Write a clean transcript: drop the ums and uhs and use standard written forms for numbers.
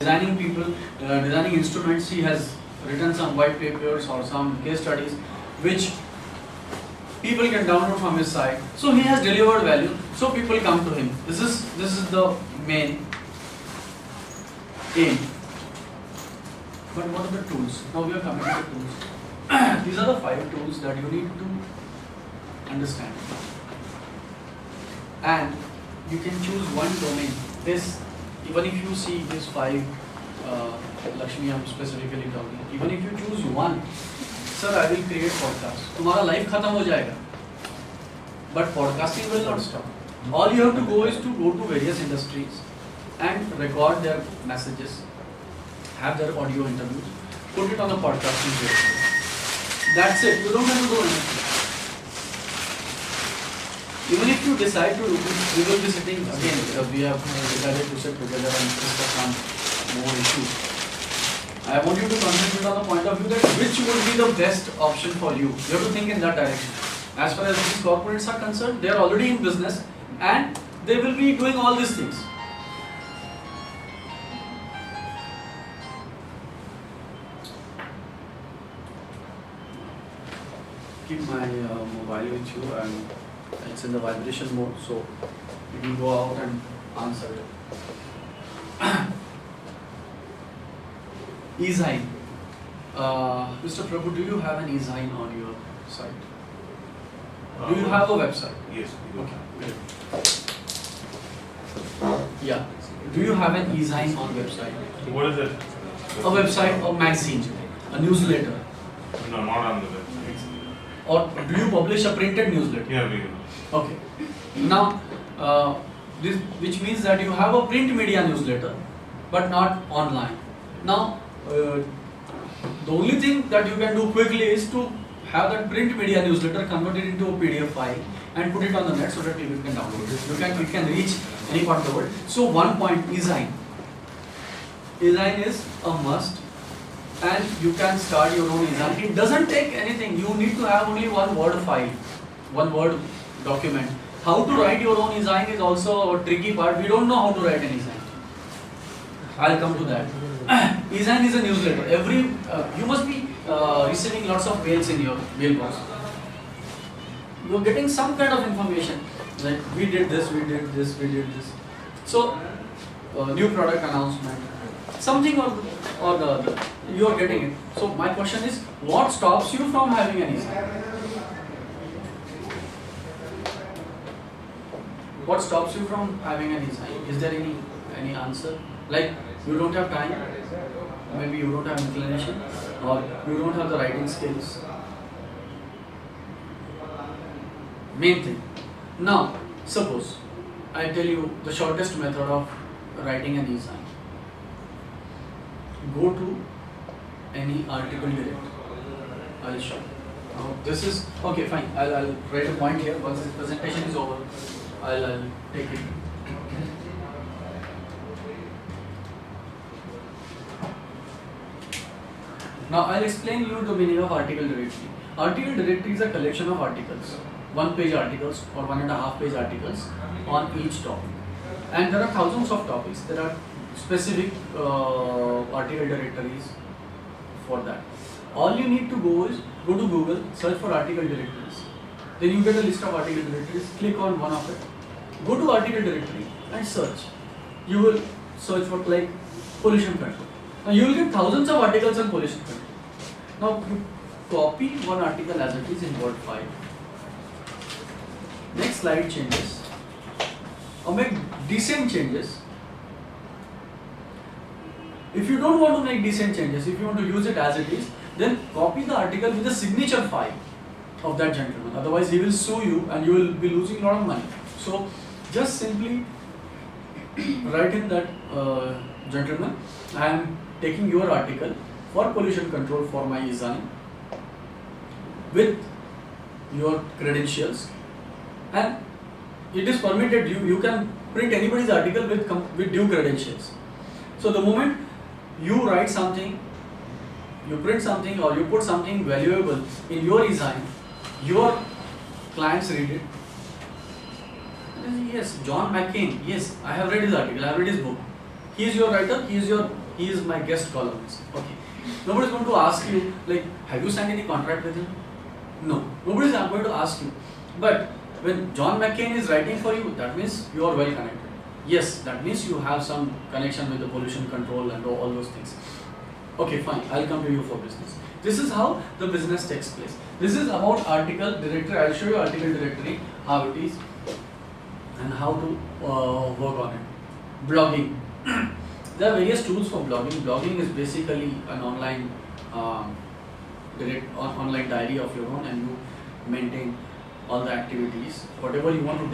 designing people, designing instruments. He has written some white papers or some case studies which people can download from his site. So he has delivered value. So people come to him. This is the main aim. But what are the tools? Now we are coming to the tools. These are the 5 tools that you need to understand. And you can choose one domain. This, even if you see these 5, Lakshmi, I'm specifically talking. Even if you choose one, sir, I will create podcast. तुम्हारा life खत्म हो जाएगा. But podcasting will not stop. All you have to go is to go to various industries and record their messages, have their audio interviews, put it on a podcasting platform. That's it. You don't have to do anything. Even if you decide to, we will be sitting again. We have decided to sit together and discuss on more issues. I want you to concentrate on the point of view that which would be the best option for you. You have to think in that direction. As far as these corporates are concerned, they are already in business and they will be doing all these things. Keep my mobile with you and it's in the vibration mode, so you can go out and answer it. eSign. Mr. Prabhu, do you have an eSign on your site? Do you have a website? Yes. Okay, great. Yeah. Do you have an eSign on website? What is it? A website, a magazine, a newsletter? No, not on the website. Or do you publish a printed newsletter? Yeah, we do. Okay. Now, this which means that you have a print media newsletter, but not online. Now, the only thing that you can do quickly is to have that print media newsletter converted into a PDF file and put it on the net so that people can download it. You can reach any part of the world. So one point, eSign. eSign is a must. And you can start your own eSign. It doesn't take anything. You need to have only one Word file, one Word document. How to write your own eSign is also a tricky part. We don't know how to write an eSign. I'll come to that. eSign is a newsletter. You must be receiving lots of mails in your mailbox. You're getting some kind of information. Like we did this, we did this, we did this. So, new product announcement. Something or the other. You are getting it. So my question is, what stops you from having an eSign? What stops you from having an eSign? Is there any answer? Like you don't have time, maybe you don't have inclination, or you don't have the writing skills. Main thing. Now, suppose I tell you the shortest method of writing an eSign. Go to any article direct. I'll show. Now this is okay. Fine. I'll write a point here. Once this presentation is over, I'll take it. Now I'll explain you the meaning of article directory. Article directory is a collection of articles, 1-page articles or 1.5-page articles on each topic. And there are thousands of topics. There are specific article directories for that. All you need to go is go to Google, search for article directories. Then you get a list of article directories. Click on one of it. Go to article directory and search. You will search for like pollution control. Now you will get thousands of articles on pollution control. Now you copy one article as it is in Word file. Next slide changes. Or make decent changes. If you don't want to make decent changes, if you want to use it as it is, then copy the article with the signature file of that gentleman. Otherwise, he will sue you and you will be losing a lot of money. So, just simply write in that gentleman, I am taking your article for pollution control for my eSign with your credentials, and it is permitted. You can print anybody's article with due credentials. So the moment you write something, you print something or you put something valuable in your eSign, your clients read it. Yes, John McCain. Yes, I have read his article. I have read his book. He is your writer. He is your he is my guest columnist. Okay. Nobody is going to ask you, like, have you signed any contract with him? No. Nobody is going to ask you. But when John McCain is writing for you, that means you are well connected. Yes, that means you have some connection with the pollution control and all those things. Okay, fine. I'll come to you for business. This is how the business takes place. This is about article directory. I'll show you article directory, how it is, and how to work on it. Blogging. There are various tools for blogging. Blogging is basically an online online diary of your own, and you maintain all the activities, whatever you want to